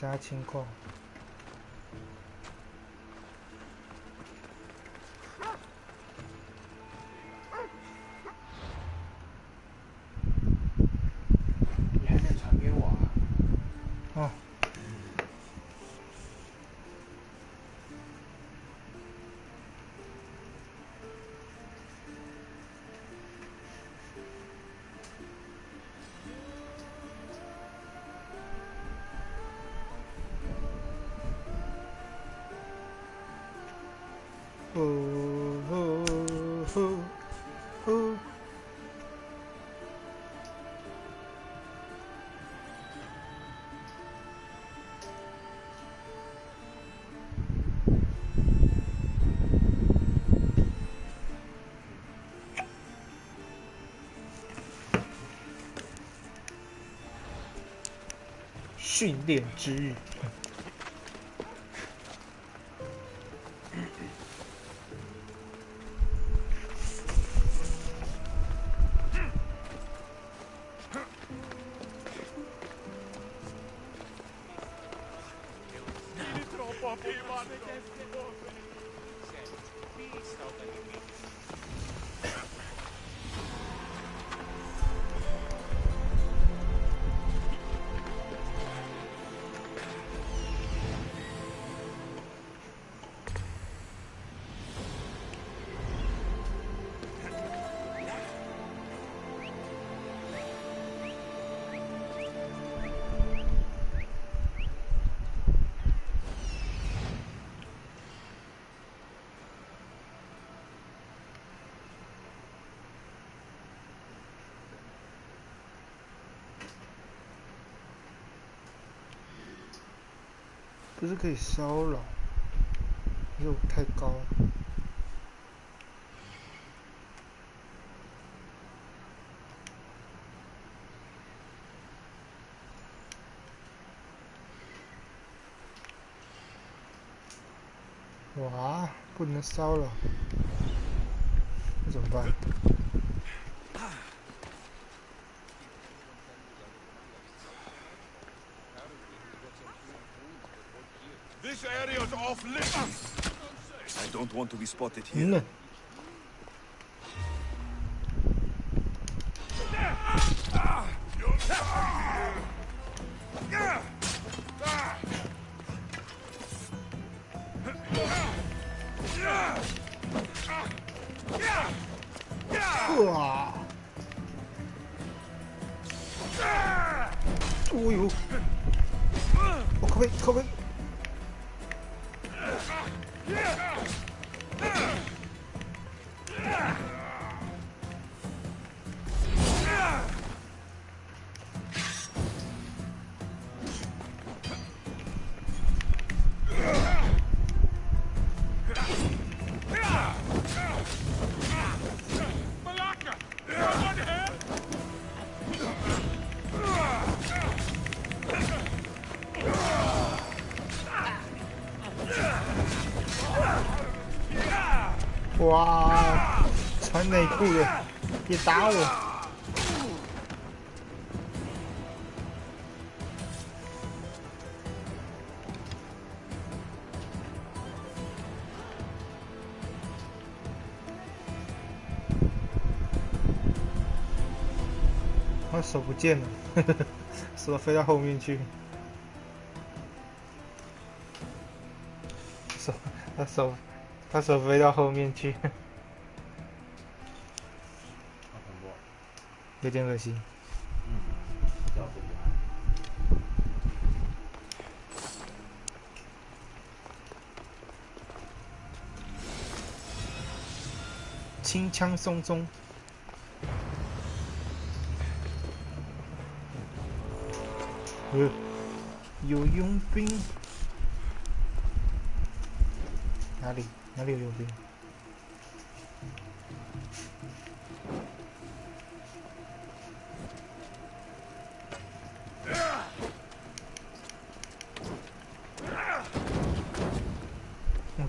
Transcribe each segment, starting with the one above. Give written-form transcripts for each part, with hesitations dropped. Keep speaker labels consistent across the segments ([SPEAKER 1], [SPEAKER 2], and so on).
[SPEAKER 1] 啥情况？
[SPEAKER 2] 你还没传给我啊？
[SPEAKER 1] 哦。训练之日。不是可以骚扰，可是我太高了。哇，不能骚扰，那怎么办
[SPEAKER 3] ？This area's off limits. I don't want to be spotted here.
[SPEAKER 1] 哇！哦呦！我靠背，靠背！哇！穿内裤的，别打我！他手不见了，手飞到后面去。他手飞到后面去，有点恶心。
[SPEAKER 2] 要不然。
[SPEAKER 1] 轻枪松松。有佣兵？哪里有佣兵？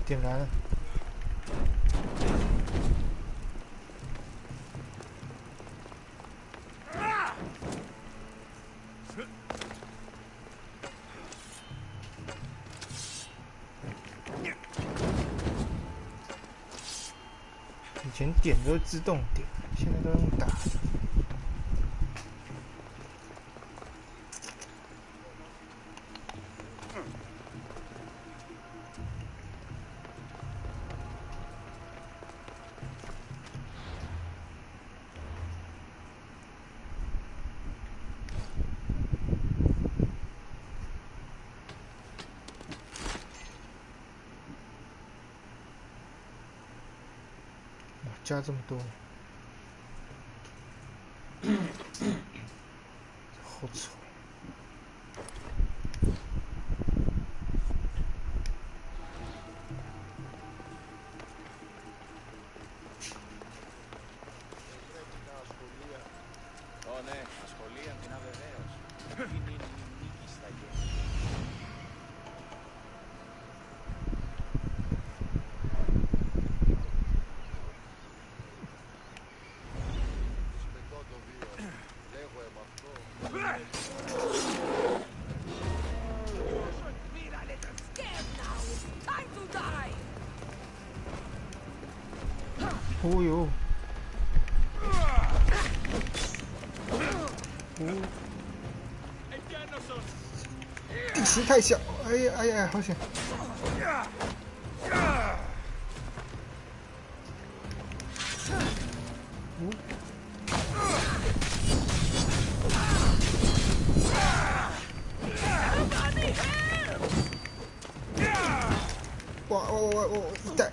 [SPEAKER 1] 点燃了。以前点都是自动点，现在都用打的。加这么多，好丑。哦呦！地形太小，哎呀哎呀，好险！我带。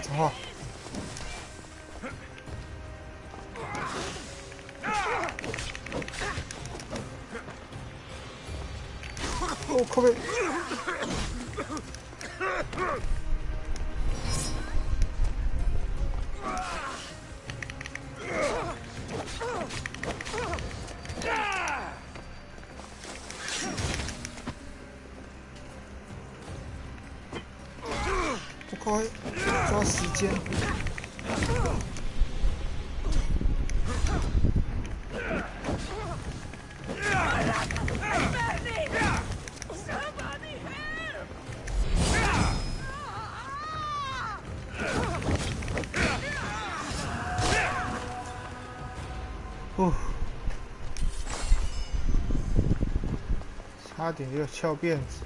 [SPEAKER 1] 脏话。哦，靠背。快抓时间！哦，差点就要翘辫子。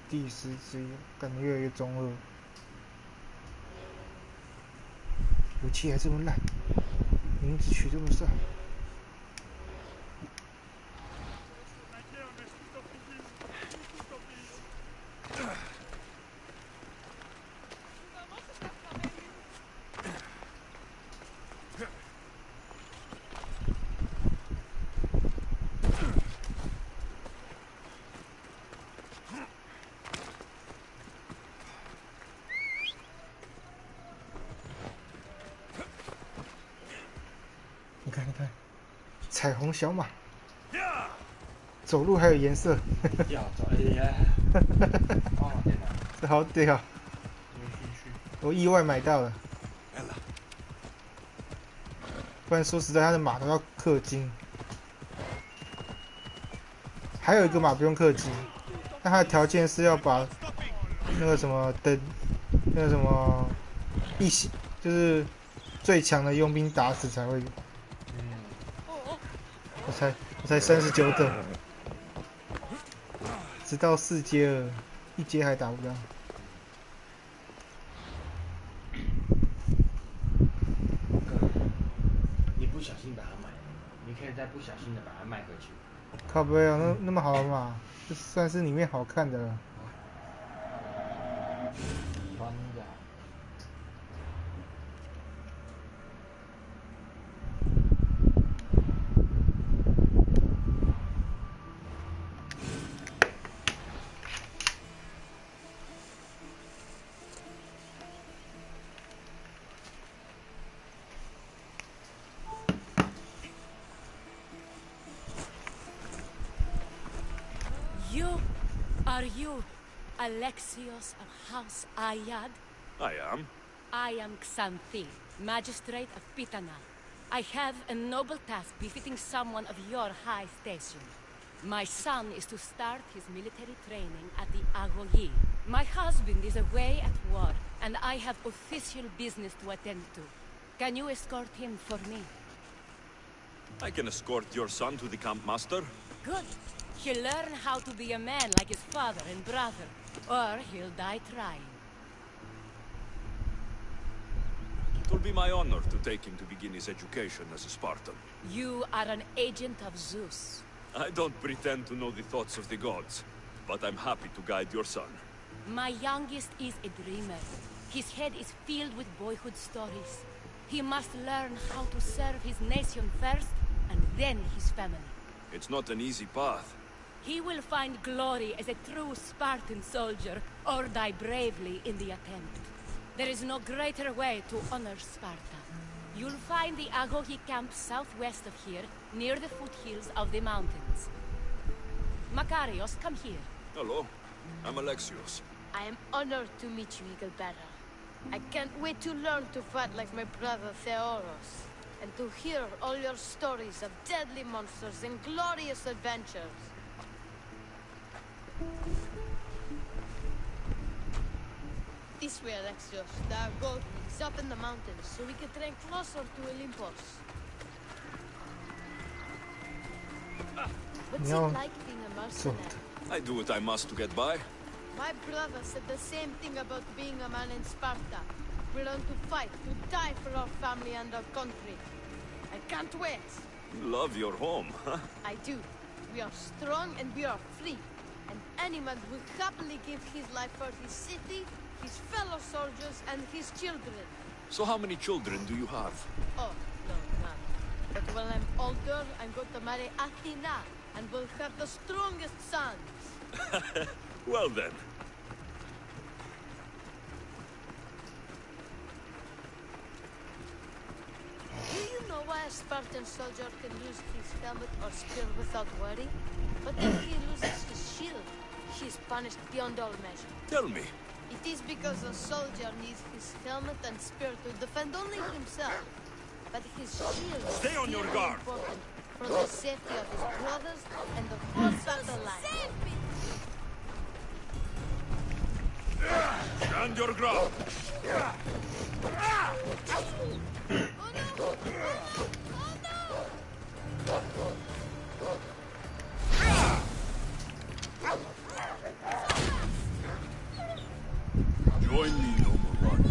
[SPEAKER 1] 第10只，感觉越来越中二。武器还这么烂，名字取这么帅。你看，你看，彩虹小马，走路还有颜色。
[SPEAKER 2] 要走，哎呀！哦天哪，
[SPEAKER 1] 这好屌！我意外买到了，不然说实在，他的马都要氪金。还有一个马不用氪金，但它的条件是要把那个什么等，那个什么一起就是最强的佣兵打死才会。我才39等，直到4阶了，1阶还打不到。
[SPEAKER 2] 你不小心把它买了，你可以再不小心的把它卖回去。
[SPEAKER 1] 靠背啊，那么好的马，这算是里面好看的了。
[SPEAKER 2] 喜欢的。
[SPEAKER 4] Are you Alexios of House Ayad?
[SPEAKER 3] I am.
[SPEAKER 4] I am Xanthi, Magistrate of Pitana. I have a noble task befitting someone of your high station. My son is to start his military training at the Agoyi. My husband is away at war, and I have official business to attend to. Can you escort him for me?
[SPEAKER 3] I can escort your son to the camp master.
[SPEAKER 4] Good. He'll learn how to be a man like his father and brother, or he'll die trying.
[SPEAKER 3] It will be my honor to take him to begin his education as a Spartan.
[SPEAKER 4] You are an agent of Zeus.
[SPEAKER 3] I don't pretend to know the thoughts of the gods, but I'm happy to guide your son.
[SPEAKER 4] My youngest is a dreamer. His head is filled with boyhood stories. He must learn how to serve his nation first, and then his family.
[SPEAKER 3] It's not an easy path.
[SPEAKER 4] He will find glory as a true Spartan soldier, or die bravely in the attempt. There is no greater way to honor Sparta. You'll find the Agohi camp southwest of here, near the foothills of the mountains. Makarios, come here.
[SPEAKER 3] Hello, I'm Alexios.
[SPEAKER 5] I am honored to meet you, Eagle Bearer. I can't wait to learn to fight like my brother Theoros, and to hear all your stories of deadly monsters and glorious adventures. This way, Alexios. The Agohi is up in the mountains, so we can train closer to Olympus. What's it like being a mercenary?
[SPEAKER 3] I do what I must to get by.
[SPEAKER 5] My brother said the same thing about being a man in Sparta. We learn to fight, to die for our family and our country. I can't wait.
[SPEAKER 3] You love your home, huh?
[SPEAKER 5] I do. we are strong and we are free. And any man will happily give his life for his city, his fellow soldiers, and his children.
[SPEAKER 6] So how many children do you have?
[SPEAKER 5] Oh, no, none. But when I'm older, I'm going to marry Athena, and we'll have the strongest sons.
[SPEAKER 6] Well then.
[SPEAKER 5] Do you know why a Spartan soldier can lose his helmet or spear without worry? But if he loses his shield, he is punished beyond all measure.
[SPEAKER 6] Tell me.
[SPEAKER 5] It is because a soldier needs his helmet and spear to defend only himself. But his shield is
[SPEAKER 6] Stay on your
[SPEAKER 5] dearly
[SPEAKER 6] guard.
[SPEAKER 5] important for the safety of his brothers and the whole Fatherland. Save me!
[SPEAKER 6] Stand your ground.
[SPEAKER 5] Oh no! Oh no!
[SPEAKER 6] Join me, noble one.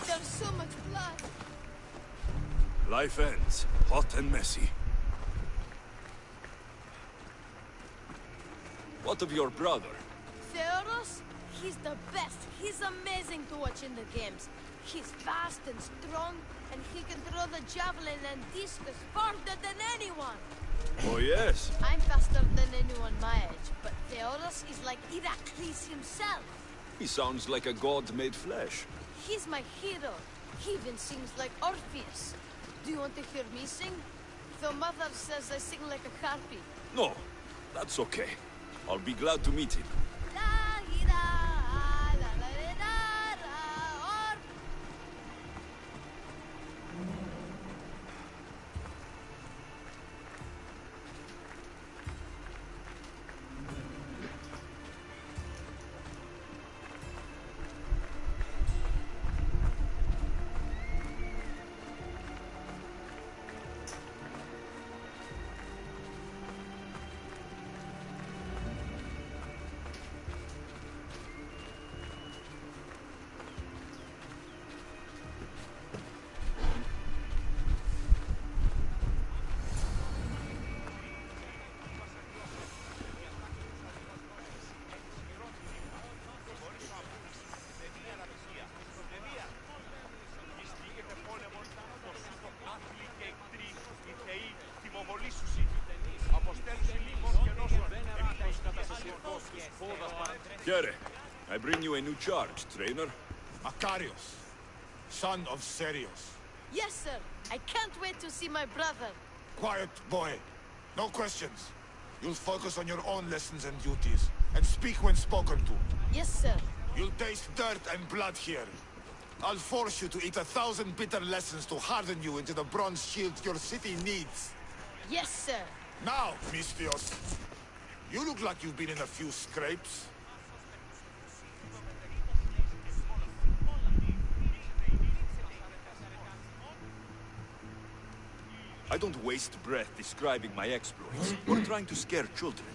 [SPEAKER 5] There's so much blood.
[SPEAKER 6] Life ends, hot and messy. What of your brother?
[SPEAKER 5] Theodos? He's the best. He's amazing to watch in the games. He's fast and strong, and he can throw the javelin and discus farther than anyone.
[SPEAKER 6] Oh yes?
[SPEAKER 5] I'm faster than anyone my age, but Theodos is like Heracles himself.
[SPEAKER 6] He sounds like a god made flesh.
[SPEAKER 5] He's my hero. He even sings like Orpheus. Do you want to hear me sing? Though Mother says I sing like a harpy.
[SPEAKER 6] No, that's okay. I'll be glad to meet him. Kere, I bring you a new charge, trainer.
[SPEAKER 3] Macarius, son of Serios.
[SPEAKER 5] Yes, sir. I can't wait to see my brother.
[SPEAKER 3] Quiet, boy. No questions. You'll focus on your own lessons and duties, and speak when spoken to.
[SPEAKER 5] Yes, sir.
[SPEAKER 3] You'll taste dirt and blood here. I'll force you to eat 1,000 bitter lessons to harden you into the bronze shield your city needs.
[SPEAKER 5] Yes, sir.
[SPEAKER 3] Now, Misthios, you look like you've been in a few scrapes.
[SPEAKER 6] I don't waste breath describing my exploits, or trying to scare children.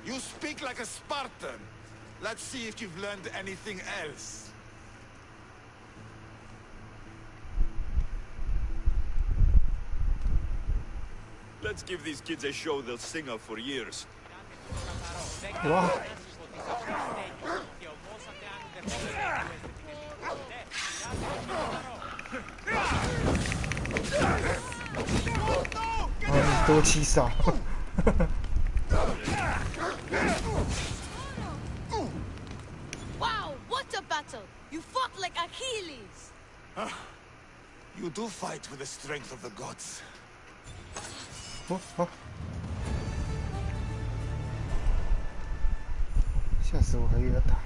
[SPEAKER 3] You speak like a Spartan. Let's see if you've learned anything else.
[SPEAKER 6] Let's give these kids a show they'll sing of for years.
[SPEAKER 1] Wow. Oh, 多欺少。
[SPEAKER 5] Wow, what a battle! You fought like Achilles!
[SPEAKER 3] You do fight with the strength of the gods.
[SPEAKER 1] 哦好，吓死我，还以为要打。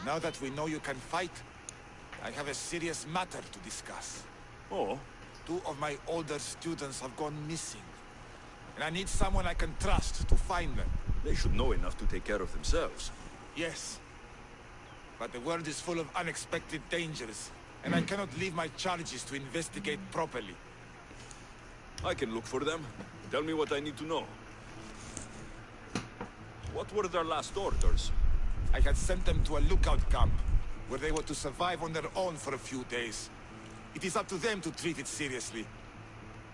[SPEAKER 3] Now that we know you can fight, I have a serious matter to discuss.
[SPEAKER 6] Oh,
[SPEAKER 3] 2 of my older students have gone missing. And I need someone I can trust to find them.
[SPEAKER 6] they should know enough to take care of themselves.
[SPEAKER 3] Yes. But the world is full of unexpected dangers, and I cannot leave my charges to investigate properly.
[SPEAKER 6] I can look for them. Tell me what I need to know. What were their last orders?
[SPEAKER 3] I had sent them to a lookout camp, where they were to survive on their own for a few days. It is up to them to treat it seriously.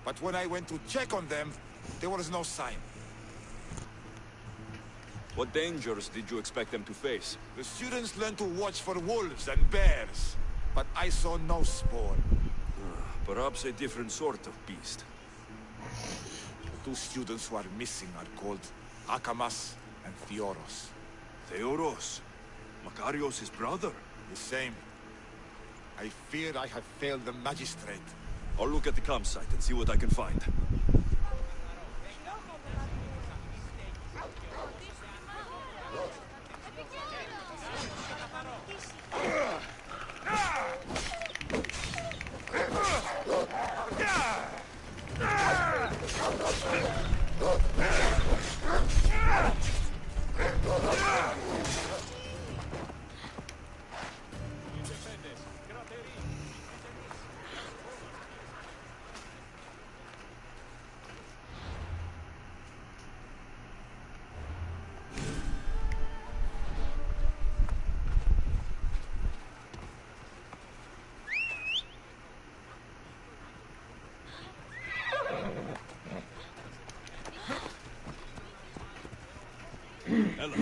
[SPEAKER 3] But when I went to check on them, there was no sign.
[SPEAKER 6] What dangers did you expect them to face?
[SPEAKER 3] The students learned to watch for wolves and bears, but I saw no spoor.
[SPEAKER 6] Perhaps a different sort of beast.
[SPEAKER 3] The 2 students who are missing are called Akamas and Theoros.
[SPEAKER 6] Theoros? Makarios' brother?
[SPEAKER 3] The same. I fear I have failed the magistrate.
[SPEAKER 6] I'll look at the campsite and see what I can find. Hello.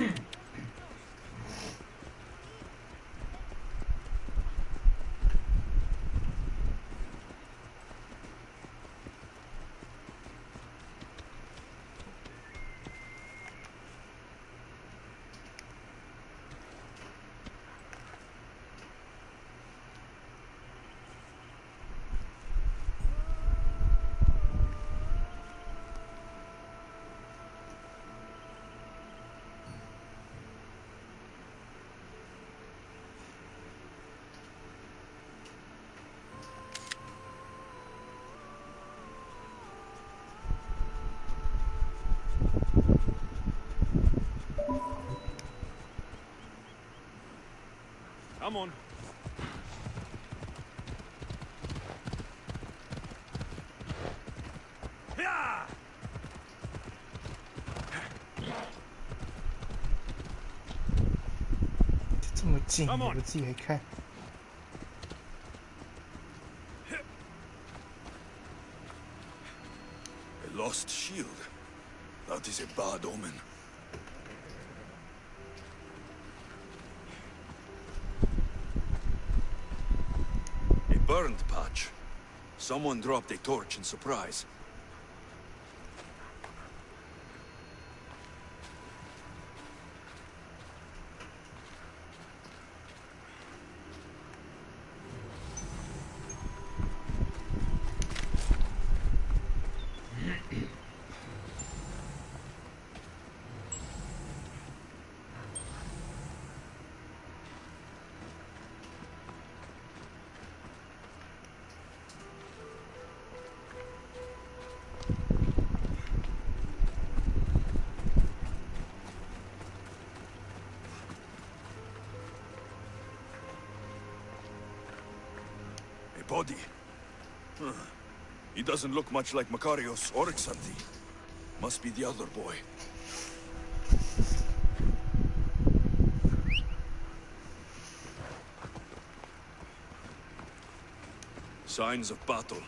[SPEAKER 6] Come on.
[SPEAKER 1] 这么近，我自己还看。
[SPEAKER 6] A lost shield. That is a bad omen. A burned patch. Someone dropped a torch in surprise. Body. He doesn't look much like Makarios or Xanthi. Must be the other boy. Signs of battle.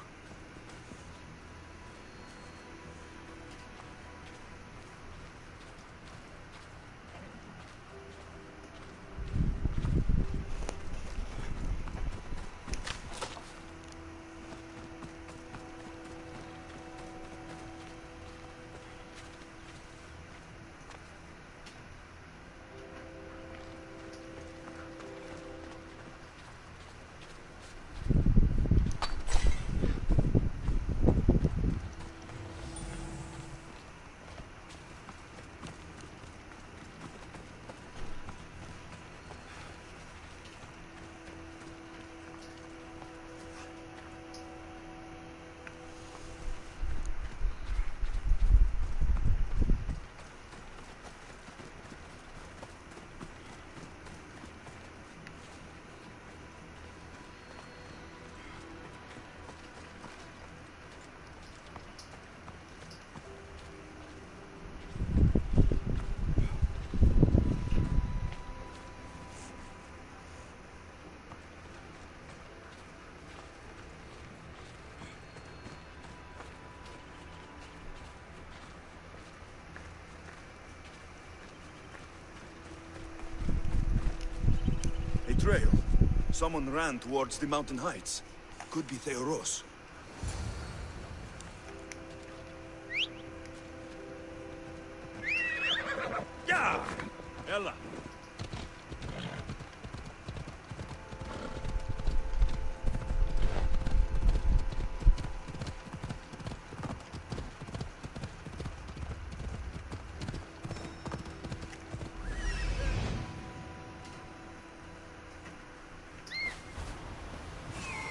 [SPEAKER 6] trail. Someone ran towards the mountain heights. Could be Theoros. Yeah! Ella!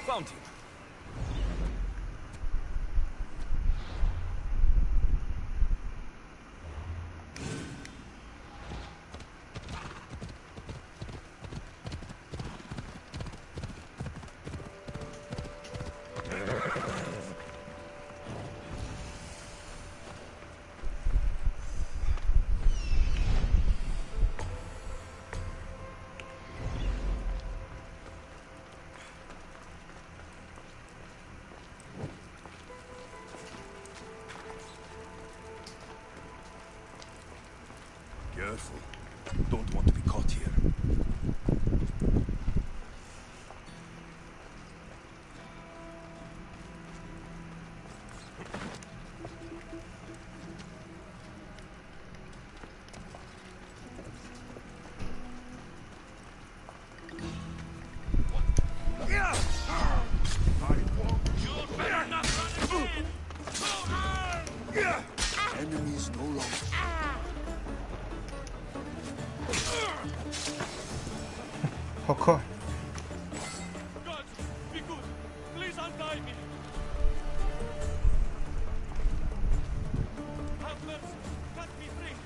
[SPEAKER 6] Found him. Careful. Don't want to be caught here. Enemies no longer.
[SPEAKER 1] 好快！
[SPEAKER 6] God, be good. Please untie me. Have mercy. Cut me free.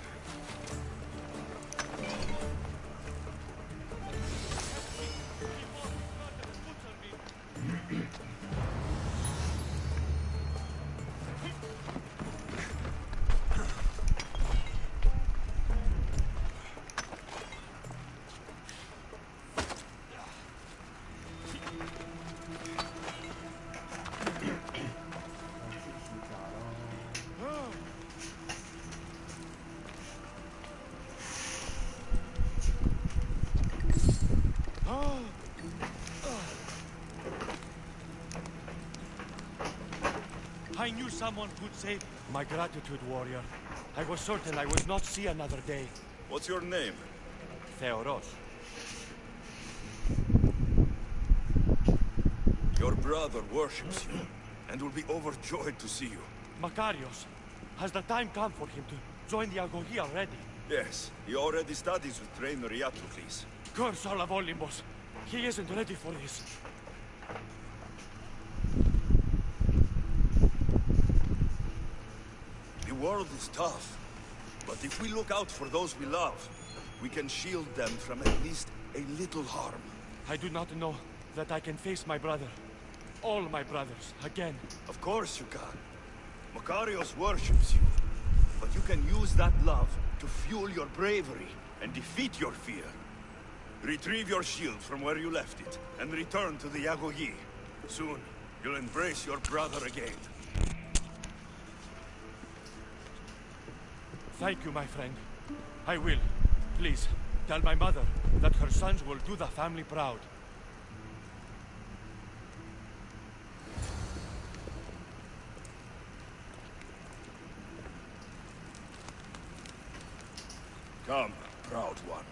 [SPEAKER 7] I knew someone could save me. My gratitude, warrior. I was certain I would not see another day.
[SPEAKER 6] What's your name?
[SPEAKER 7] Theoros.
[SPEAKER 6] Your brother worships you, and will be overjoyed to see you.
[SPEAKER 7] Makarios. Has the time come for him to join the Agogi already?
[SPEAKER 6] Yes, he already studies with trainer Iatocles.
[SPEAKER 7] Curse all of Olympus. He isn't ready for this.
[SPEAKER 6] The world is tough, but if we look out for those we love, we can shield them from at least a little harm.
[SPEAKER 7] I do not know that I can face my brother. All my brothers, again.
[SPEAKER 6] Of course you can. Makarios worships you, but you can use that love to fuel your bravery and defeat your fear. Retrieve your shield from where you left it, and return to the Yagogi. Soon, you'll embrace your brother again.
[SPEAKER 7] Thank you, my friend. I will. Please, tell my mother that her sons will do the family proud.
[SPEAKER 6] Come, proud one.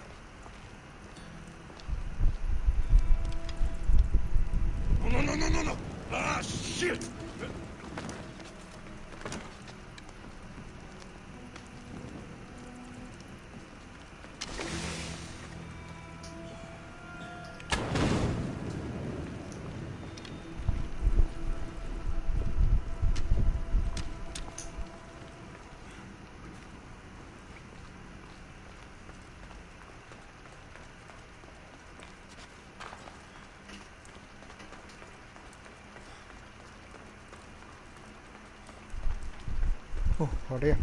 [SPEAKER 6] No! Ah, shit!
[SPEAKER 1] 哦，好亮。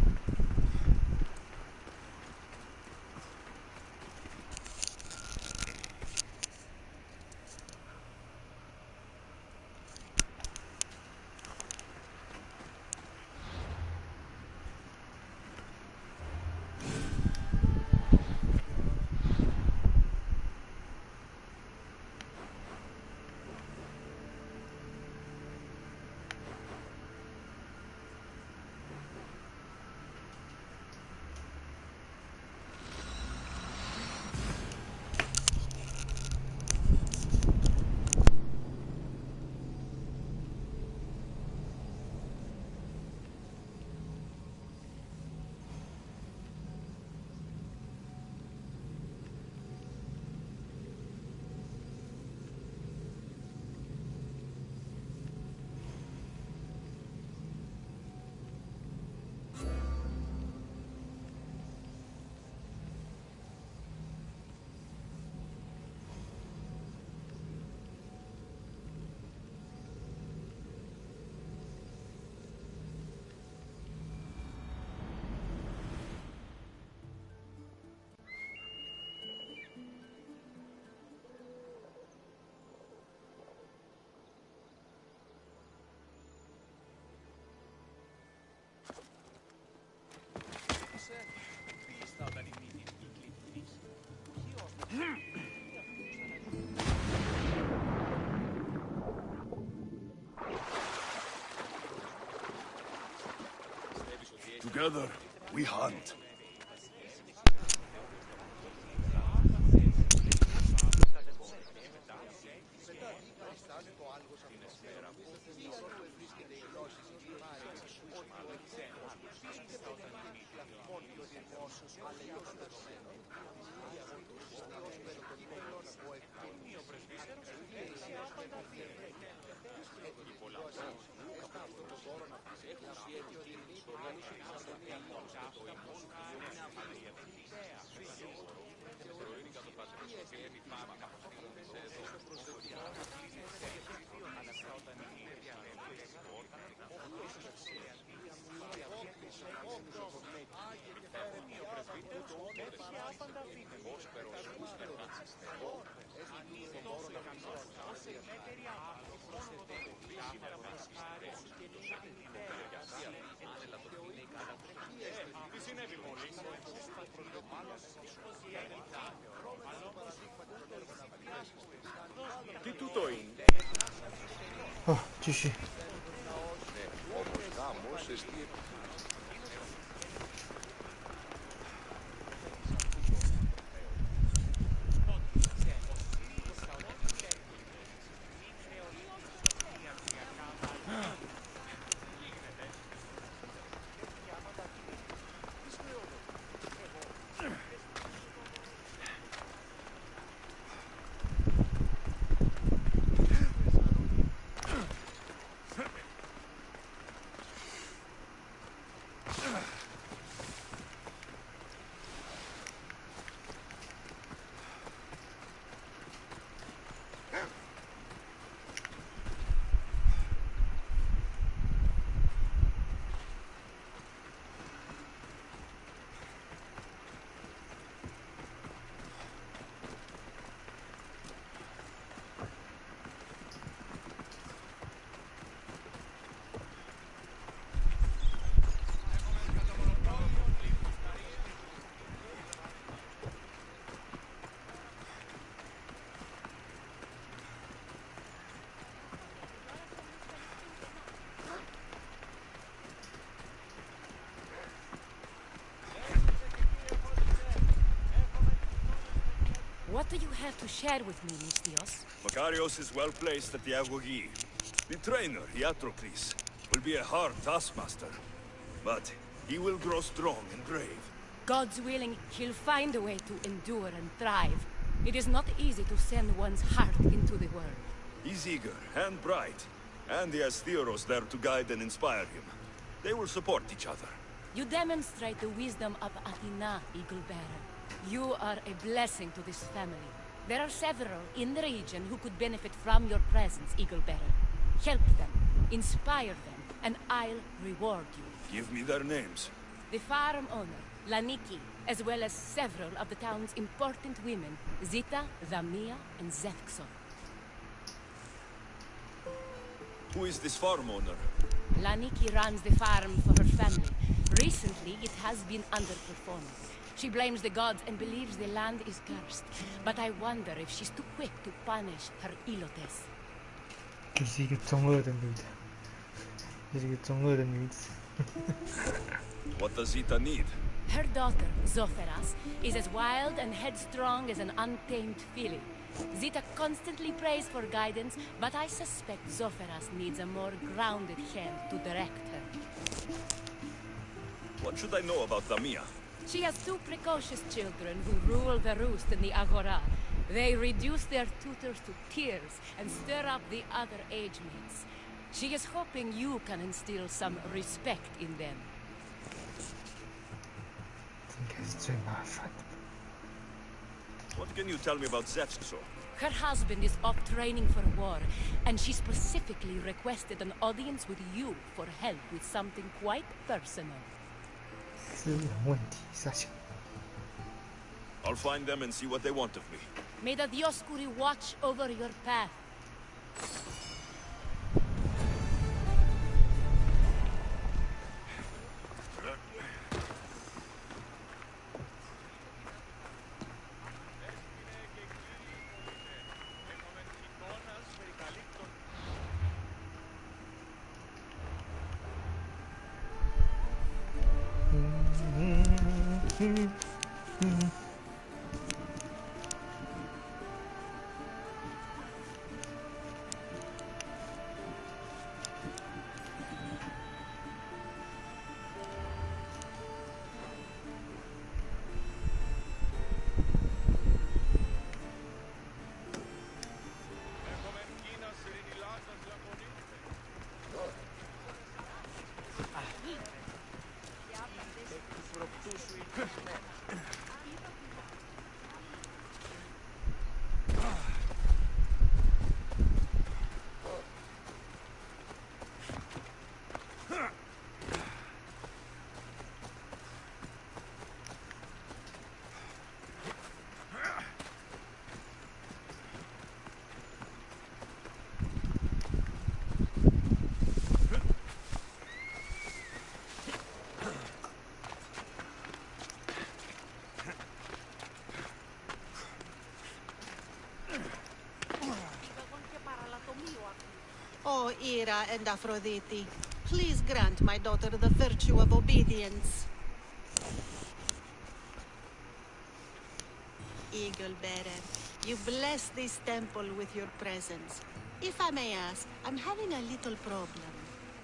[SPEAKER 6] Together, we hunt. Τι τούτο είναι?
[SPEAKER 1] 继续。
[SPEAKER 4] What do you have to share with me, Mystios?
[SPEAKER 6] Makarios is well placed at the Agogi. The trainer, Iatrocles, will be a hard taskmaster. But he will grow strong and brave.
[SPEAKER 4] God's willing, he'll find a way to endure and thrive. It is not easy to send one's heart into the world.
[SPEAKER 6] He's eager and bright. And he has Theros there to guide and inspire him. They will support each other.
[SPEAKER 4] You demonstrate the wisdom of Athena, Eaglebearer. You are a blessing to this family. There are several in the region who could benefit from your presence, Eaglebearer. Help them, inspire them, and I'll reward you.
[SPEAKER 6] Give me their names.
[SPEAKER 4] The farm owner, Laniki, as well as several of the town's important women, Zita, Zamia, and Zevxo.
[SPEAKER 6] Who is this farm owner?
[SPEAKER 4] Laniki runs the farm for her family. Recently, it has been underperforming. She blames the gods and believes the land is cursed. But I wonder if she's too quick to punish her ilotes.
[SPEAKER 1] 这是一个中二的女的，这是一个中二的女子。
[SPEAKER 6] What does Zita need?
[SPEAKER 4] Her daughter, Zoferas, is as wild and headstrong as an untamed filly. Zita constantly prays for guidance, but I suspect Zoferas needs a more grounded hand to direct her.
[SPEAKER 6] What should I know about Lamia?
[SPEAKER 4] She has two precocious children who rule the roost in the Agora. They reduce their tutors to tears and stir up the other age mates. She is hoping you can instill some respect in them.
[SPEAKER 1] 应该是最麻烦的。
[SPEAKER 6] What can you tell me about Zevxo?
[SPEAKER 4] Her husband is off training for war, and she specifically requested an audience with you for help with something quite personal.
[SPEAKER 1] 私人问题，傻小。
[SPEAKER 6] I'll find them and see what they want of me.
[SPEAKER 4] May the Dioscuri watch over your path.
[SPEAKER 8] Oh, Ira and Aphrodite, please grant my daughter the virtue of obedience. Eagle Bearer, you bless this temple with your presence. If I may ask, I'm having a little problem.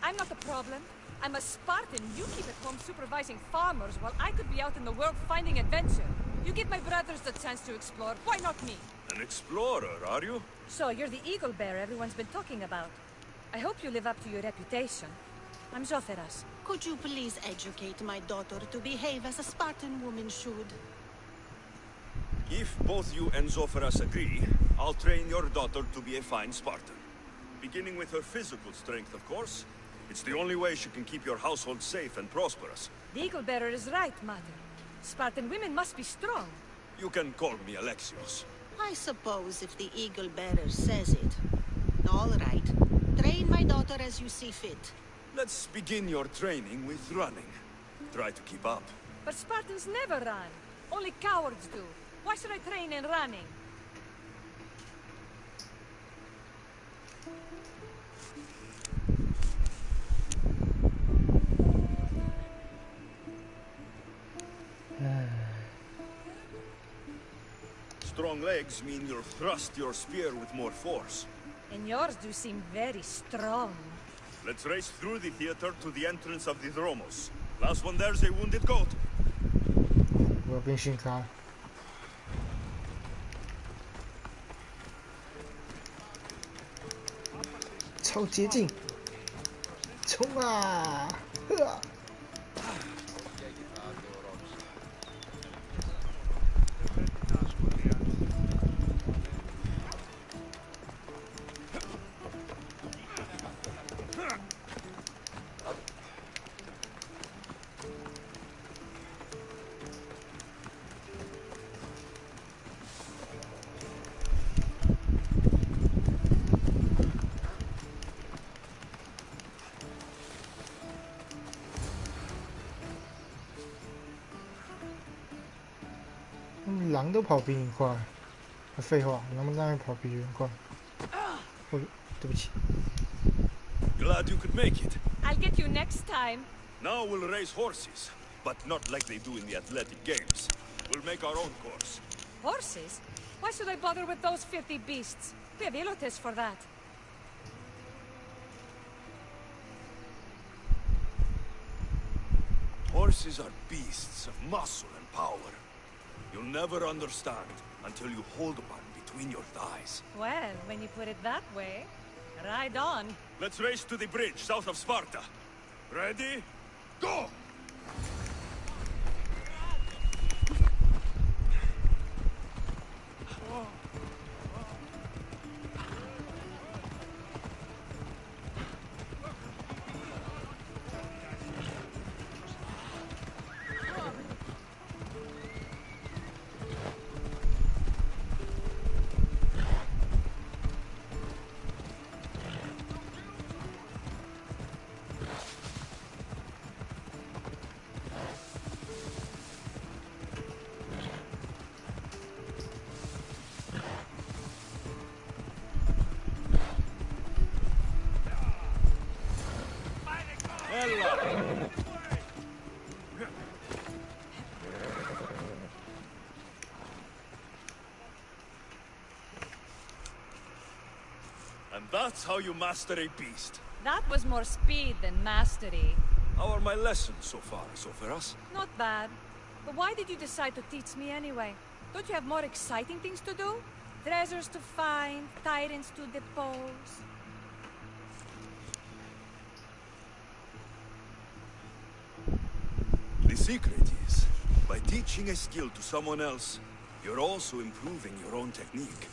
[SPEAKER 9] I'm not the problem. I'm a Spartan. You keep at home supervising farmers while I could be out in the world finding adventure. You give my brothers the chance to explore. Why not me?
[SPEAKER 6] An explorer, are you?
[SPEAKER 9] So you're the eagle bearer everyone's been talking about. I hope you live up to your reputation. I'm Zotheras.
[SPEAKER 8] Could you please educate my daughter to behave as a Spartan woman should?
[SPEAKER 6] If both you and Zophras agree, I'll train your daughter to be a fine Spartan. Beginning with her physical strength, of course. It's the only way she can keep your household safe and prosperous.
[SPEAKER 9] The eagle bearer is right, Mother. Spartan women must be strong.
[SPEAKER 6] You can call me Alexios.
[SPEAKER 8] I suppose if the Eagle Bearer says it. All right. Train my daughter as you see fit.
[SPEAKER 6] Let's begin your training with running. Try to keep up.
[SPEAKER 9] But Spartans never run. Only cowards do. Why should I train in running?
[SPEAKER 6] Strong legs mean you'll thrust your spear with more force.
[SPEAKER 9] And yours do seem very strong.
[SPEAKER 6] Let's race through the theater to the entrance of the Dromos. Last one there's a wounded goat.
[SPEAKER 1] 我要变信咖。超捷径，冲啊！呵啊！狼都跑比你快，废话，狼当然跑比人快。哦，对不起。
[SPEAKER 6] Glad you could make it.
[SPEAKER 9] I'll get you next time.
[SPEAKER 6] Now we'll race horses, but not like they do in the athletic games. We'll make our own course.
[SPEAKER 9] Horses? Why should I bother with those filthy beasts? We have Elotes for that.
[SPEAKER 6] Horses are beasts of muscle and power. You'll never understand until you hold one between your thighs.
[SPEAKER 9] Well, when you put it that way, ride on.
[SPEAKER 6] Let's race to the bridge south of Sparta. Ready? Go! That's how you master a beast.
[SPEAKER 9] That was more speed than mastery.
[SPEAKER 6] How are my lessons so far, Soferas?
[SPEAKER 9] Not bad. But why did you decide to teach me anyway? Don't you have more exciting things to do? Treasures to find, tyrants to depose.
[SPEAKER 6] The secret is, by teaching a skill to someone else, you're also improving your own technique.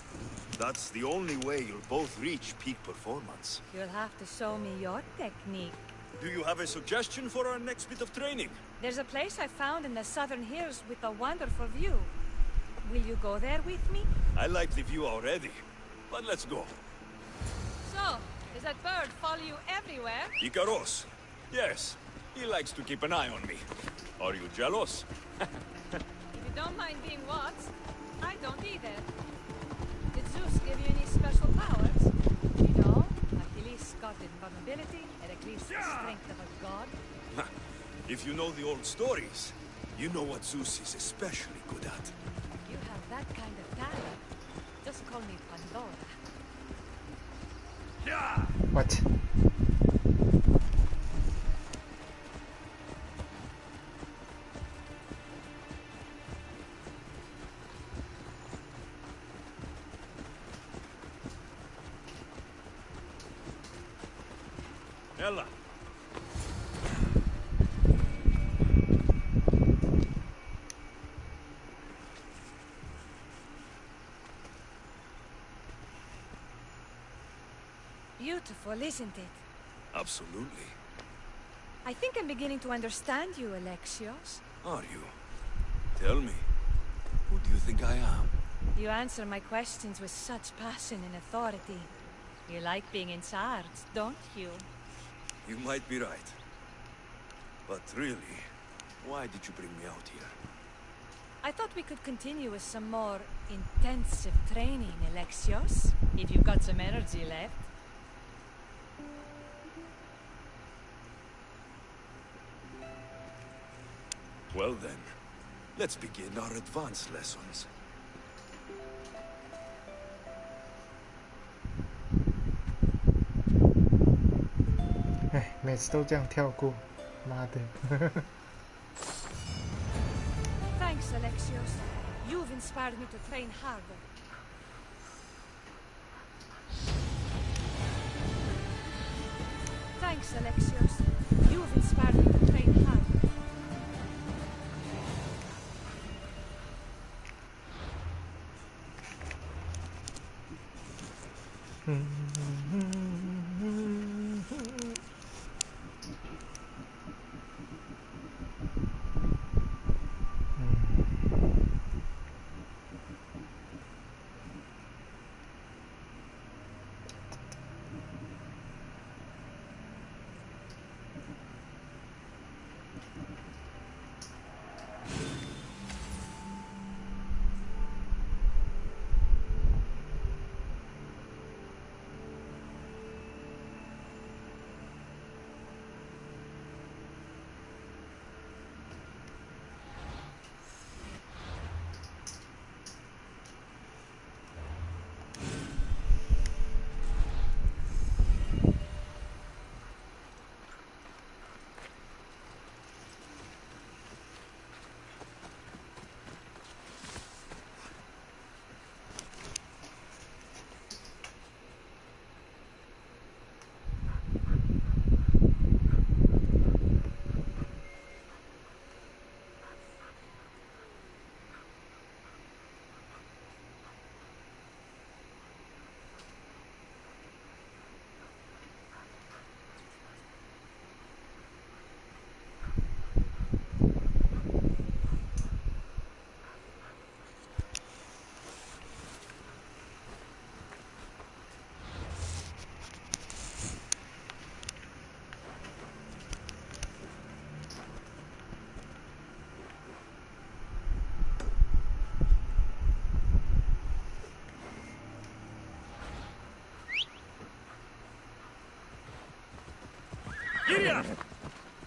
[SPEAKER 6] That's the only way you'll both reach peak performance.
[SPEAKER 9] You'll have to show me your technique.
[SPEAKER 6] Do you have a suggestion for our next bit of training?
[SPEAKER 9] There's a place I found in the southern hills with a wonderful view. Will you go there with me?
[SPEAKER 6] I like the view already, but let's go.
[SPEAKER 9] So, does that bird follow you everywhere?
[SPEAKER 6] Icaros. Yes, he likes to keep an eye on me. Are you jealous?
[SPEAKER 9] If you don't mind being watched, I don't either. Did Zeus give you any special powers? You know, Achilles got invulnerability, Heracles the strength of a god.
[SPEAKER 6] If you know the old stories, you know what Zeus is especially good at.
[SPEAKER 9] You have that kind of talent. Just call me Pandora.
[SPEAKER 1] What?
[SPEAKER 6] Ella.
[SPEAKER 9] Beautiful, isn't it?
[SPEAKER 6] Absolutely.
[SPEAKER 9] I think I'm beginning to understand you, Alexios.
[SPEAKER 6] Are you? Tell me, who do you think I am?
[SPEAKER 9] You answer my questions with such passion and authority. You like being in charge, don't you?
[SPEAKER 6] You might be right. But really, why did you bring me out here?
[SPEAKER 9] I thought we could continue with some more intensive training, Alexios. If you've got some energy left.
[SPEAKER 6] Well then, let's begin our advanced lessons.
[SPEAKER 1] 哎，每次都这样跳过，妈的！
[SPEAKER 9] Thanks, Alexios. You've inspired me to train harder. Thanks, Alexios. You've inspired me to train harder.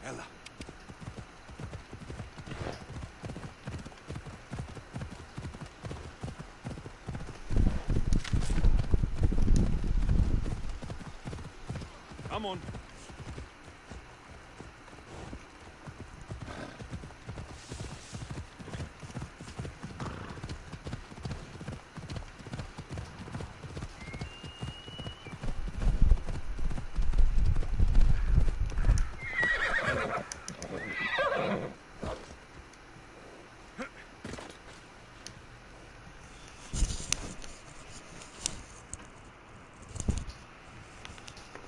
[SPEAKER 6] Ella! come on.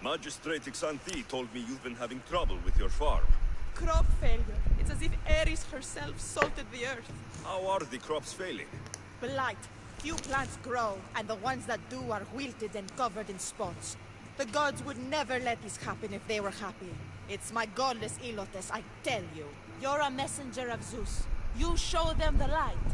[SPEAKER 6] Magistrate Xanthi told me you've been having trouble with your farm.
[SPEAKER 10] Crop failure. It's as if Ares herself salted the earth.
[SPEAKER 6] How are the crops failing?
[SPEAKER 10] Blight. Few plants grow, and the ones that do are wilted and covered in spots. The gods would never let this happen if they were happy. It's my godless Ilotes, I tell you. You're a messenger of Zeus. You show them the light.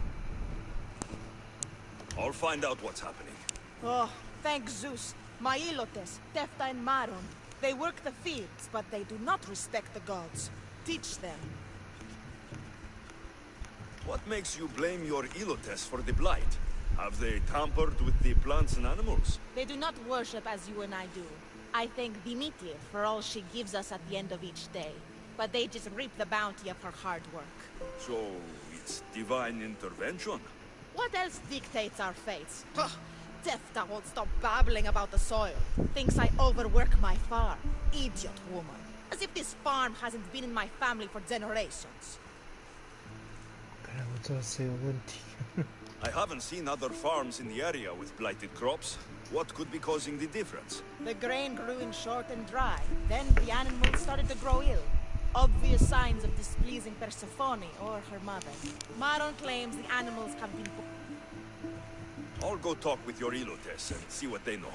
[SPEAKER 6] I'll find out what's happening.
[SPEAKER 10] Oh, thank Zeus. My Ilotes, Tefta and Maron. They work the fields, but they do not respect the gods. Teach them.
[SPEAKER 6] What makes you blame your Ilotes for the blight? Have they tampered with the plants and animals?
[SPEAKER 10] They do not worship as you and I do. I thank Dimitri for all she gives us at the end of each day. But they just reap the bounty of her hard work.
[SPEAKER 6] So, it's divine intervention?
[SPEAKER 10] What else dictates our fates? Ugh, Tefta won't stop babbling about the soil. Thinks I overwork my farm. Idiot woman. As if this farm hasn't been in my family for generations.
[SPEAKER 6] I haven't seen other farms in the area with blighted crops. What could be causing the difference?
[SPEAKER 10] The grain grew in short and dry. Then the animals started to grow ill. Obvious signs of displeasing Persephone or her mother. Maron claims the animals have been...
[SPEAKER 6] I'll go talk with your Ilotes and see what they know.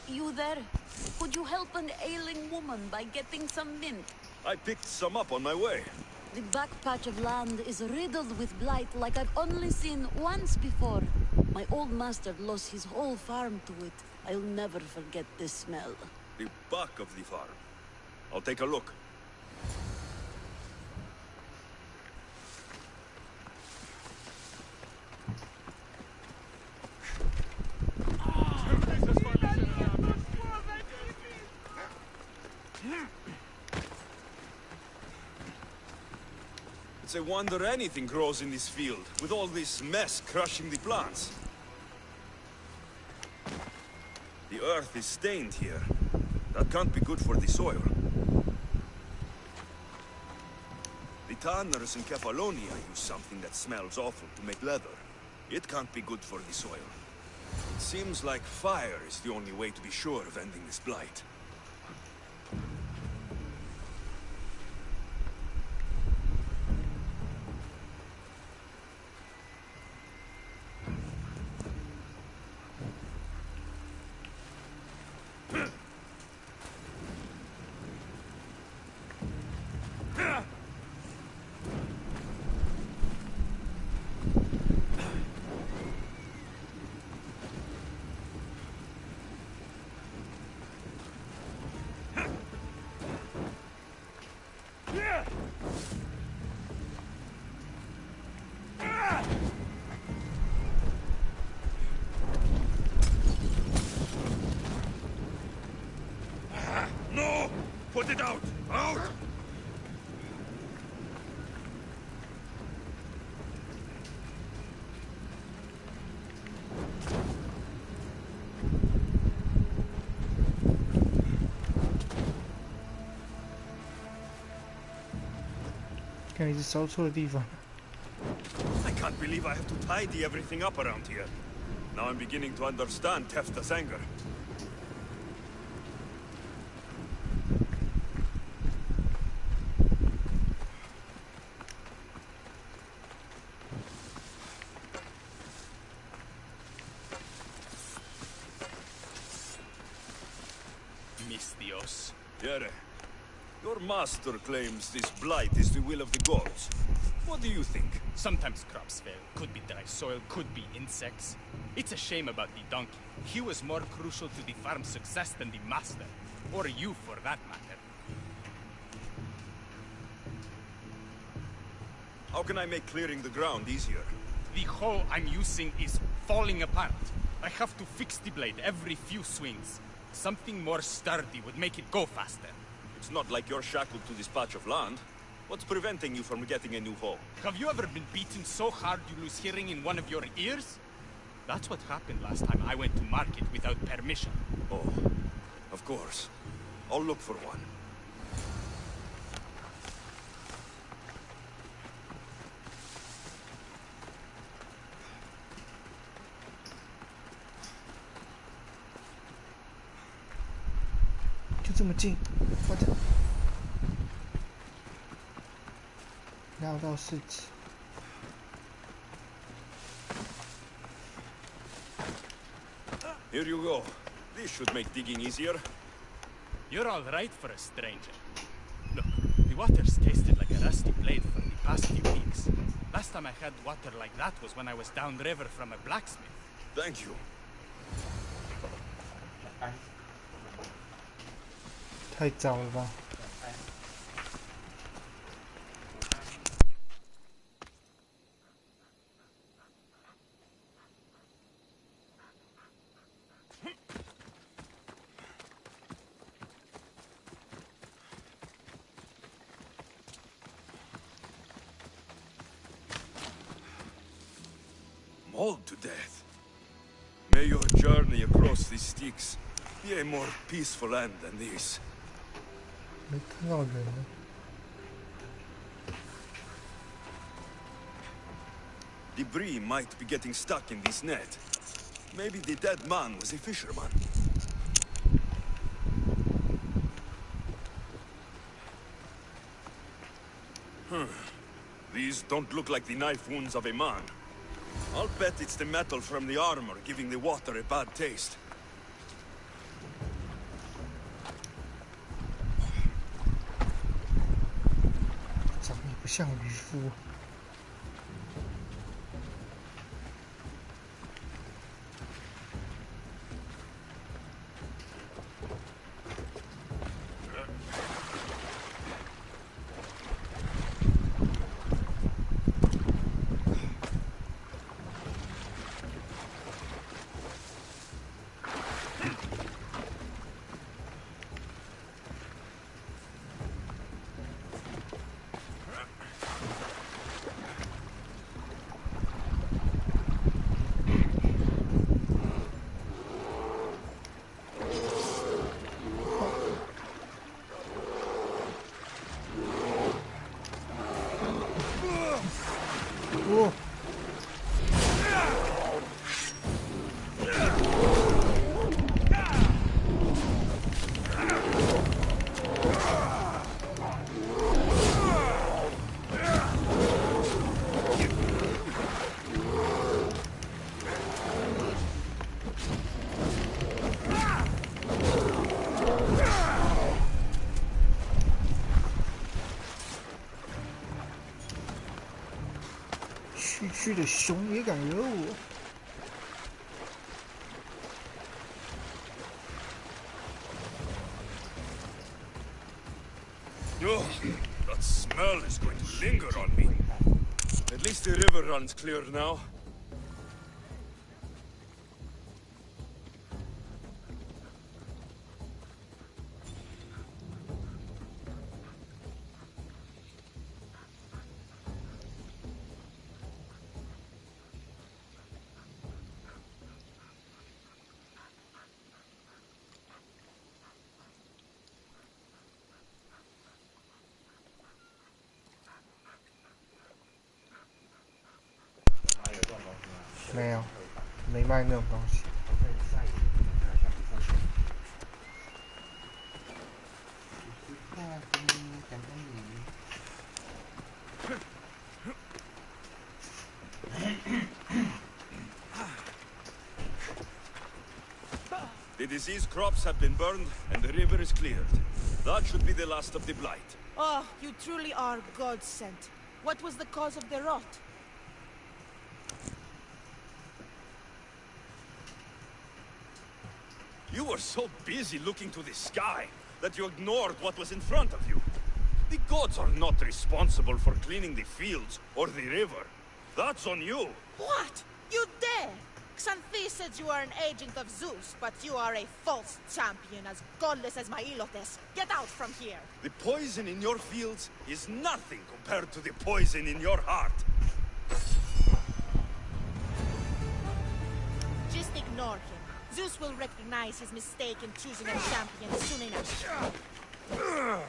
[SPEAKER 4] You there? Could you help an ailing woman by getting some mint?
[SPEAKER 6] I picked some up on my way.
[SPEAKER 4] The back patch of land is riddled with blight like I've only seen once before. My old master lost his whole farm to it. I'll never forget this smell.
[SPEAKER 6] The back of the farm. I'll take a look. It's a wonder anything grows in this field, with all this mess crushing the plants. The earth is stained here. That can't be good for the soil. The tanners in Kefalonia use something that smells awful to make leather. It can't be good for the soil. It seems like fire is the only way to be sure of ending this blight.
[SPEAKER 3] No! Put it out! Out!
[SPEAKER 1] 看你是烧错的地方。
[SPEAKER 6] I can't believe I have to tidy everything up around here. Now I'm beginning to understand Tefta's anger.
[SPEAKER 7] Mis Dios.
[SPEAKER 6] Yere, your master claims this blight is the will of the gods. What do you think?
[SPEAKER 7] Sometimes crops fail. Could be dry soil, could be insects. It's a shame about the donkey. He was more crucial to the farm's success than the master. Or you, for that matter.
[SPEAKER 6] How can I make clearing the ground easier?
[SPEAKER 7] The hoe I'm using is falling apart. I have to fix the blade every few swings. Something more sturdy would make it go faster.
[SPEAKER 6] It's not like you're shackled to this patch of land. What's preventing you from getting a new hoe?
[SPEAKER 7] Have you ever been beaten so hard you lose hearing in one of your ears? That's what happened last time I went to market without permission.
[SPEAKER 6] Oh, of course. I'll look for one.
[SPEAKER 1] 就这么近，我的，绕到市集。
[SPEAKER 6] Here you go. This should make digging easier.
[SPEAKER 7] You're all right for a stranger. Look, the water's tasted like a rusty blade for the past few weeks. Last time I had water like that was when I was downriver from a blacksmith.
[SPEAKER 6] Thank you.
[SPEAKER 1] 太早了吧？
[SPEAKER 6] Mauled to death. May your journey across these Styx be a more peaceful end than this.
[SPEAKER 1] 没看到人呢。
[SPEAKER 6] Debris might be getting stuck in this net. Maybe the dead man was a fisherman. These don't look like the knife wounds of a man. I'll bet it's the metal from the armor giving the water a bad taste.
[SPEAKER 1] 长得不像渔夫。 哦，区区的熊也敢惹我？
[SPEAKER 6] Oh, that smell is going to linger on me. At least the river runs clear now.
[SPEAKER 1] 没有，没卖那种东西。
[SPEAKER 6] The diseased crops have been burned, and the river is cleared. That should be the last of the blight.
[SPEAKER 10] Oh, you truly are God sent. What was the cause of the rot?
[SPEAKER 6] You were so busy looking to the sky that you ignored what was in front of you. The gods are not responsible for cleaning the fields or the river. That's on you.
[SPEAKER 10] What? You dare? Xanthi said you are an agent of Zeus, but you are a false champion as godless as my Ilotes. Get out from here!
[SPEAKER 6] The poison in your fields is nothing compared to the poison in your heart.
[SPEAKER 10] Just ignore him. Zeus will recognize his mistake in choosing a champion soon enough.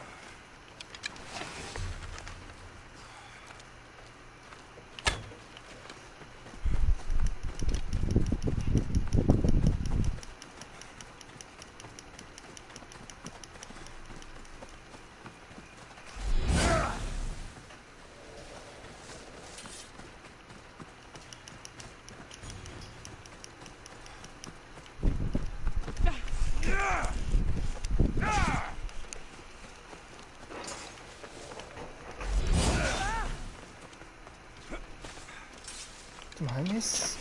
[SPEAKER 1] 怎么还没死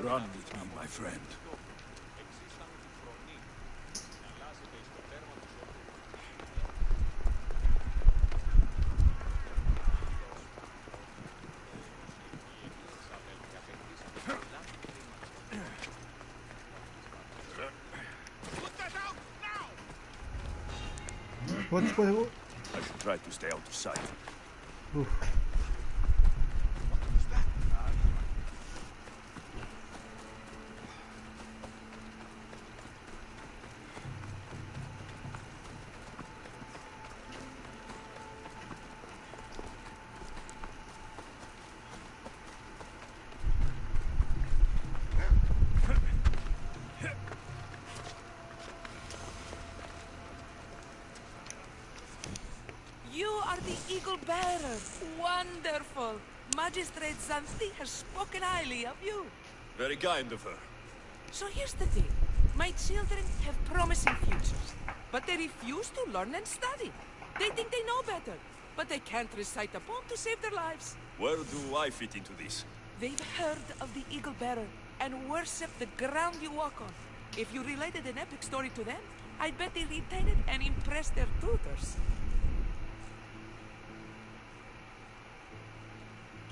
[SPEAKER 1] ？Run
[SPEAKER 6] with me, my friend.
[SPEAKER 1] What?
[SPEAKER 6] I should try to stay out of sight.
[SPEAKER 1] Oof.
[SPEAKER 11] You are the Eagle Bearer. Wonderful. Magistrate Xanthi has spoken highly of you.
[SPEAKER 6] Very kind of her.
[SPEAKER 11] So here's the thing. My children have promising futures, but they refuse to learn and study. They think they know better, but they can't recite a poem to save their lives.
[SPEAKER 6] Where do I fit into this?
[SPEAKER 11] They've heard of the Eagle Bearer and worship the ground you walk on. If you related an epic story to them, I bet they retain it and impress their tutors.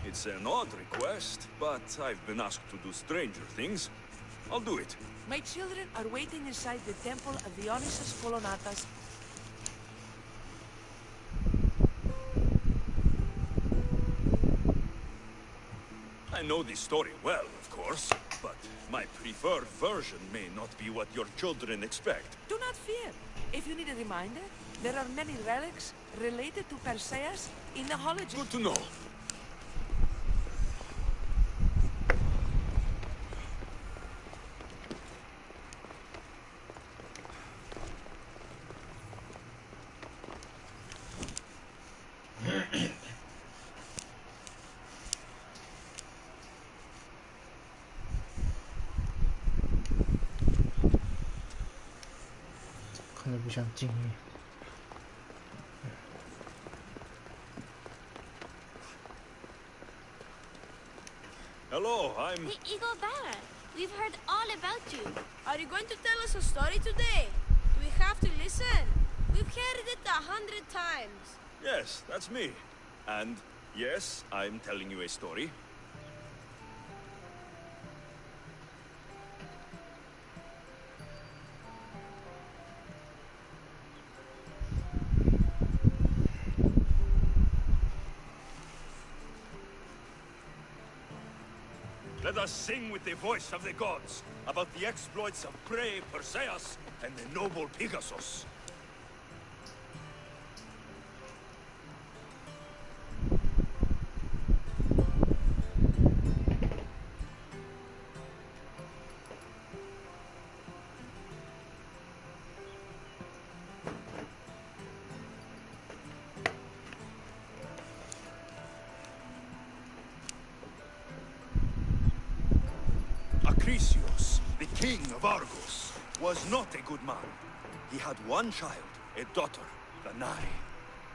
[SPEAKER 6] It's an odd request, but I've been asked to do stranger things. I'll do it.
[SPEAKER 11] My children are waiting inside the temple of Dionysus Kolonatas.
[SPEAKER 6] know the story well, of course, but my preferred version may not be what your children expect.
[SPEAKER 11] Do not fear. If you need a reminder, there are many relics related to Perseus in the hology.
[SPEAKER 6] Good to know.
[SPEAKER 1] 看着不想进去。
[SPEAKER 6] Hello, I'm...
[SPEAKER 5] The Eagle Bearer. We've heard all about you.
[SPEAKER 9] Are you going to tell us a story today? Do we have to listen? We've heard it 100 times.
[SPEAKER 6] Yes, that's me. And yes, I'm telling you a story. Let us sing with the voice of the gods about the exploits of brave Perseus and the noble Pegasus. Acrisius, the king of Argos, was not a good man. He had one child, a daughter, Danae.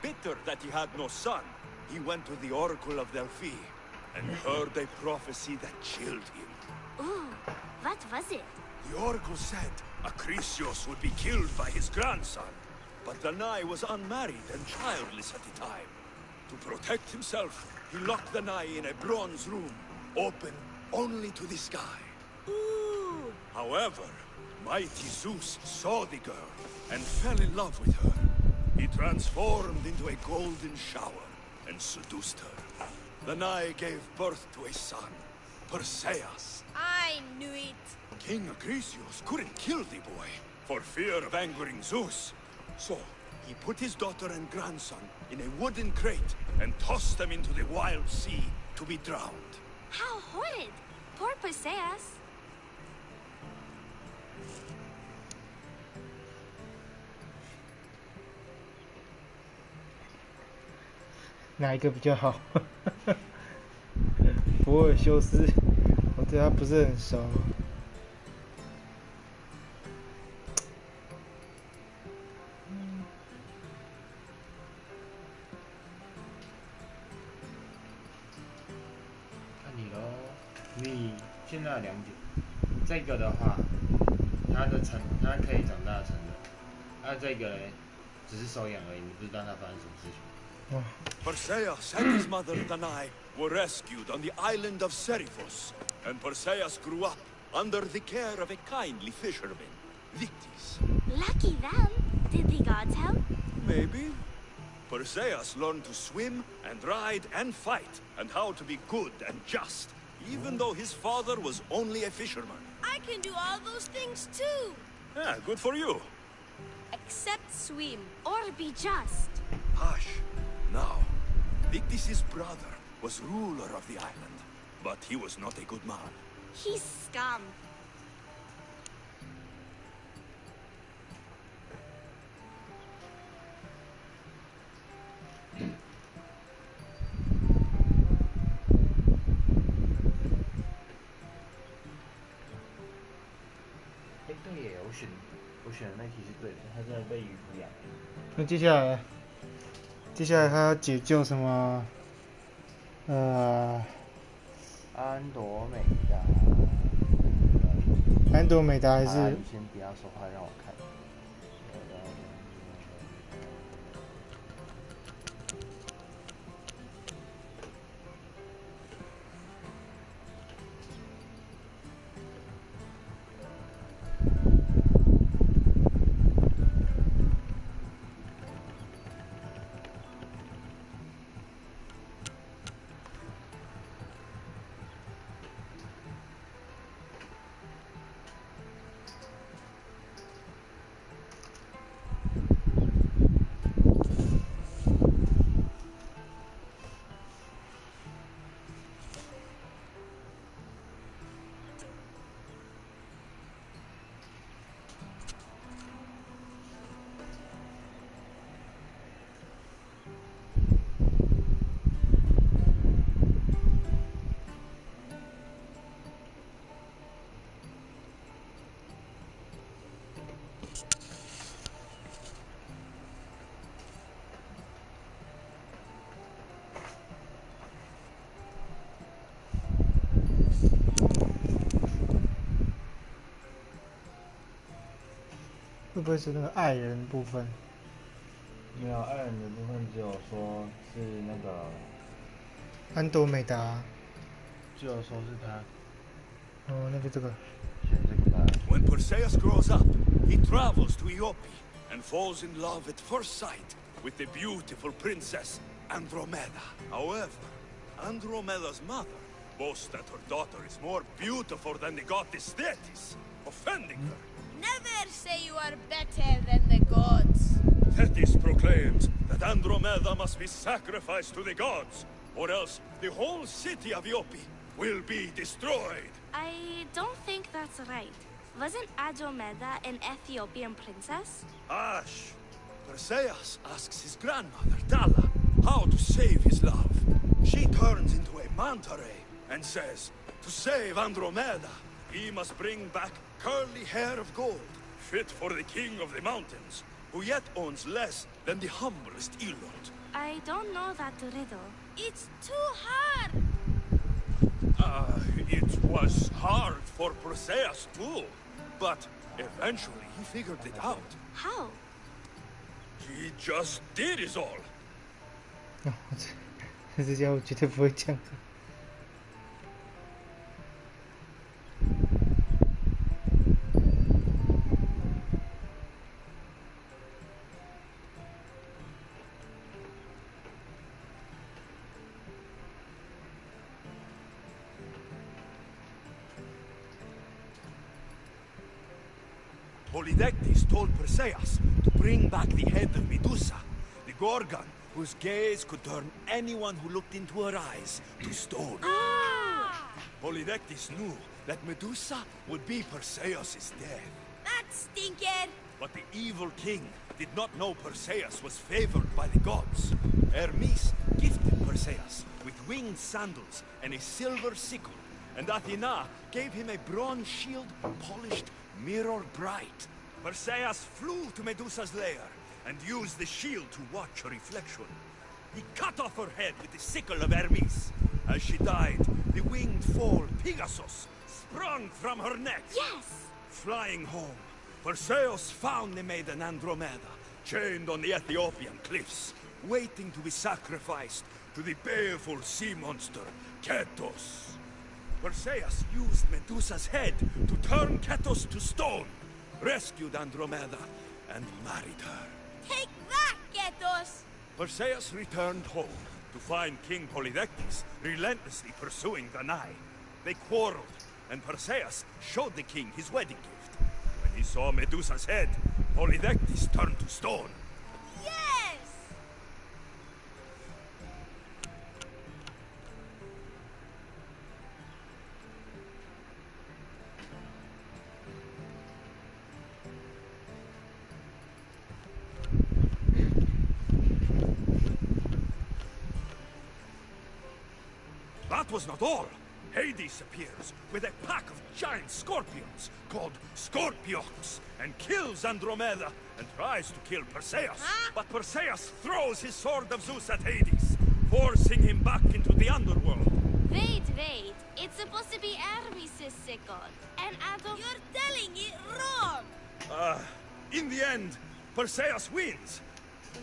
[SPEAKER 6] Bitter that he had no son, he went to the oracle of Delphi and heard a prophecy that chilled him.
[SPEAKER 5] Ooh, what was it?
[SPEAKER 6] The oracle said Acrisius would be killed by his grandson, but Danae was unmarried and childless at the time. To protect himself, he locked Danae in a bronze room, open only to the sky.
[SPEAKER 9] Ooh.
[SPEAKER 6] However, mighty Zeus saw the girl and fell in love with her. He transformed into a golden shower and seduced her. Danae gave birth to a son, Perseus.
[SPEAKER 9] I knew it.
[SPEAKER 6] King Acrisius couldn't kill the boy for fear of angering Zeus. So, he put his daughter and grandson in a wooden crate and tossed them into the wild sea to be drowned.
[SPEAKER 5] How horrid! Poor Perseus.
[SPEAKER 1] 哪一个比较好？博尔修斯，我对他不是很熟。
[SPEAKER 2] 看你喽，你现在2点，这个的话，它可以长大成人，那这个嘞，只是手痒而已，你不知道它发生什么事情。
[SPEAKER 6] Perseus and his mother Danae were rescued on the island of Seriphos, and Perseus grew up under the care of a kindly fisherman, Victis.
[SPEAKER 5] Lucky them. Did the gods help?
[SPEAKER 6] Maybe. Perseus learned to swim and ride and fight, and how to be good and just, even though his father was only a fisherman.
[SPEAKER 9] I can do all those things too.
[SPEAKER 6] Yeah, good for you.
[SPEAKER 9] Except swim.
[SPEAKER 5] Or be just.
[SPEAKER 6] Hush. Now, Victis' brother was ruler of the island, but he was not a good man.
[SPEAKER 5] He's scum.
[SPEAKER 2] 哎，对耶，我选的那题是对的，他真的被渔夫养。
[SPEAKER 1] 那接下来他要解救什么？
[SPEAKER 2] 安朵美达
[SPEAKER 1] 还是？
[SPEAKER 2] 你先不要说话，让我看。
[SPEAKER 1] 会不会是那个爱人部分？
[SPEAKER 2] 没有爱人的部分，只有说是那个，
[SPEAKER 1] 安多美达。
[SPEAKER 2] 只有说是他
[SPEAKER 1] 哦，那就这个。
[SPEAKER 2] 选这个吧。
[SPEAKER 6] When Perseus grows up, he travels to Iope and falls in love at first sight with the beautiful princess Andromeda. However, Andromeda's mother boasts that her daughter is more beautiful than the goddess Thetis, offending her.
[SPEAKER 5] Never say you are better than the gods.
[SPEAKER 6] Thetis proclaims that Andromeda must be sacrificed to the gods, or else the whole city of Iope will be destroyed.
[SPEAKER 12] I don't think that's right. Wasn't Andromeda an Ethiopian princess?
[SPEAKER 6] Hush! Perseus asks his grandmother, Dalla, how to save his love. She turns into a manta ray and says, to save Andromeda, he must bring back curly hair of gold, fit for the king of the mountains, who yet owns less than the humblest Elot.
[SPEAKER 12] I don't know that riddle.
[SPEAKER 5] It's too hard.
[SPEAKER 6] It was hard for Perseus too, but eventually he figured it out.
[SPEAKER 12] How?
[SPEAKER 6] He just did is all.
[SPEAKER 1] 这家伙绝对不会这样子。
[SPEAKER 6] Polydectes told Perseus to bring back the head of Medusa, the Gorgon, whose gaze could turn anyone who looked into her eyes to stone. Polydectes knew that Medusa would be Perseus' death.
[SPEAKER 5] That stinker!
[SPEAKER 6] But the evil king did not know Perseus was favored by the gods. Hermes gifted Perseus with winged sandals and a silver sickle, and Athena gave him a bronze shield polished mirror bright. Perseus flew to Medusa's lair and used the shield to watch her reflection. He cut off her head with the sickle of Hermes. As she died, the winged foal Pegasus sprung from her neck.
[SPEAKER 12] Yes!
[SPEAKER 6] Flying home, Perseus found the maiden Andromeda, chained on the Ethiopian cliffs, waiting to be sacrificed to the baleful sea monster, Ketos. Perseus used Medusa's head to turn Ketos to stone, rescued Andromeda, and married her.
[SPEAKER 5] Take that, Ketos!
[SPEAKER 6] Perseus returned home to find King Polydectes relentlessly pursuing Danae. They quarreled, and Perseus showed the king his wedding gift. When he saw Medusa's head, Polydectes turned to stone.
[SPEAKER 5] Yes!
[SPEAKER 6] That was not all. Hades appears with a pack of giant scorpions called Scorpiox and kills Andromeda and tries to kill Perseus. But Perseus throws his sword of Zeus at Hades, forcing him back into the underworld.
[SPEAKER 12] Wait. It's supposed to be Hermes' sickle. And
[SPEAKER 5] You're telling it wrong!
[SPEAKER 6] In the end, Perseus wins.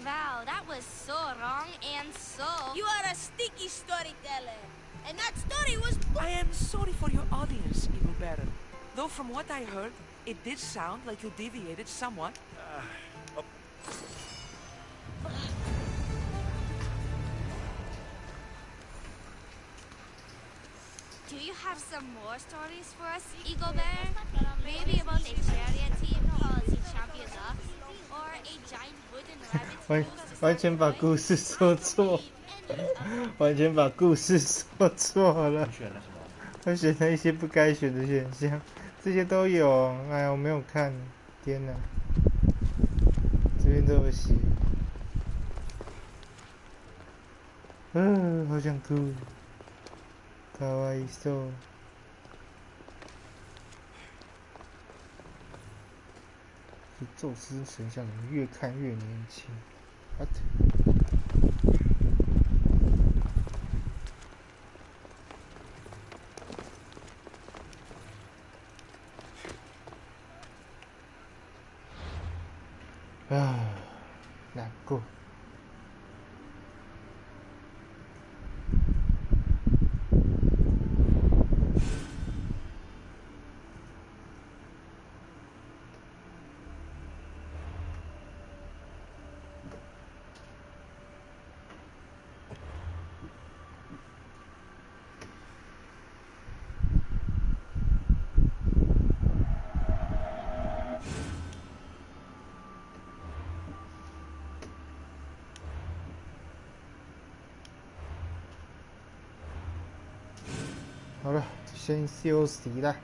[SPEAKER 12] Wow, that was so wrong and so...
[SPEAKER 5] You are a sticky storyteller. And that story was...
[SPEAKER 11] I am sorry for your audience, Evil Baron. Though from what I heard, it did sound like you deviated somewhat.
[SPEAKER 12] Do you have some more stories for us, Eagle Bear? Maybe about a chariot team called the Champion Ducks? Or a giant wooden rabbit who
[SPEAKER 1] 完全把故事说错，完全把故事说错了。
[SPEAKER 2] 选了什么？
[SPEAKER 1] 他选了一些不该选的选项，这些都有。哎呀，我没有看，天哪，这边都有写。好想哭，かわいそう。宙斯神像，越看越年轻。What？啊，难过。好了，先休息了。